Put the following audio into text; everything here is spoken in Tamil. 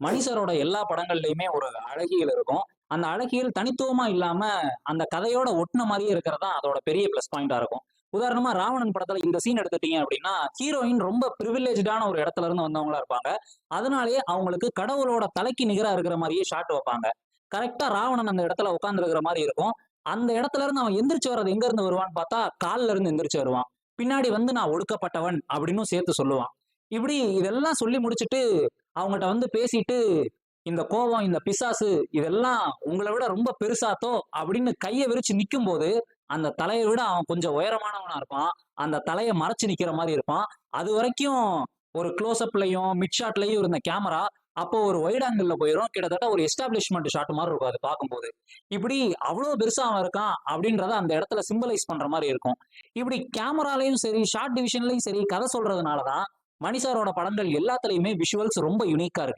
மணி எல்லா படங்கள்லயுமே ஒரு அழகியல் இருக்கும். அந்த அழகியல் தனித்துவமா இல்லாம, அந்த கதையோட ஒட்டுன மாரியே இருக்கிறது தான் அதோட பெரிய பிளஸ் பாயிண்டா இருக்கும். உதாரணமா ராவணன் படத்துல இந்த சீன் எடுத்துட்டீங்க அப்படின்னா, ஹீரோயின் ரொம்ப பிரிவிலேஜ்டான ஒரு இடத்துல இருந்து வந்தவங்களா இருப்பாங்க. அதனாலேயே அவங்களுக்கு கடவுளோட தலைக்கு நிகரா இருக்கிற மாரியே ஷாட் வைப்பாங்க. கரெக்ட்டா ராவணன் அந்த இடத்துல உட்கார்ந்து இருக்கிற மாரி இருக்கும். அந்த இடத்துல இருந்து அவன் எந்திரிச்சு வர்றது எங்க இருந்து வருவான்னு பார்த்தா, கால்ல இருந்து எந்திரிச்சு வருவான். பின்னாடி வந்து நான் ஒடுக்கப்பட்டவன் அப்படின்னும் சேர்த்து சொல்லுவான். இப்படி இதெல்லாம் சொல்லி முடிச்சுட்டு அவங்கட்ட வந்து பேசிட்டு, இந்த கோவம், இந்த பிசாசு இதெல்லாம் உங்கள விட ரொம்ப பெருசாத்தோ அப்படின்னு கைய விரிச்சு நிக்கும்போது, அந்த தலைய விட அவன் கொஞ்சம் உயரமானவனா இருப்பான். அந்த தலைய மறைச்சு நிக்கிற மாரி இருப்பான். அதுவரைக்கும் ஒரு க்ளோஸ் அப்லயும், மிட் ஷாட்லயும் இருந்த கேமரா, அப்போ ஒரு வைட் ஆங்கிள்ல போயிரும். கிட்டத்தட்ட ஒரு எஸ்டாபிலிஷ்மென்ட் ஷாட் மாரி இருக்கும் அது பார்க்கும்போது. இப்படி அவ்ளோ பெருசா அவன் இருக்கான் அப்படின்றத அந்த இடத்துல சிம்பலைஸ் பண்ற மாரி இருக்கும். இப்படி கேமராலயும் சரி, ஷாட் டிவிஷன்லயும் சரி, கதை சொல்றதுனால தான் மணி சாரோட படங்கள் எல்லாத்துலயுமே விஷுவல்ஸ் ரொம்ப யுனிக்கா இருக்கு.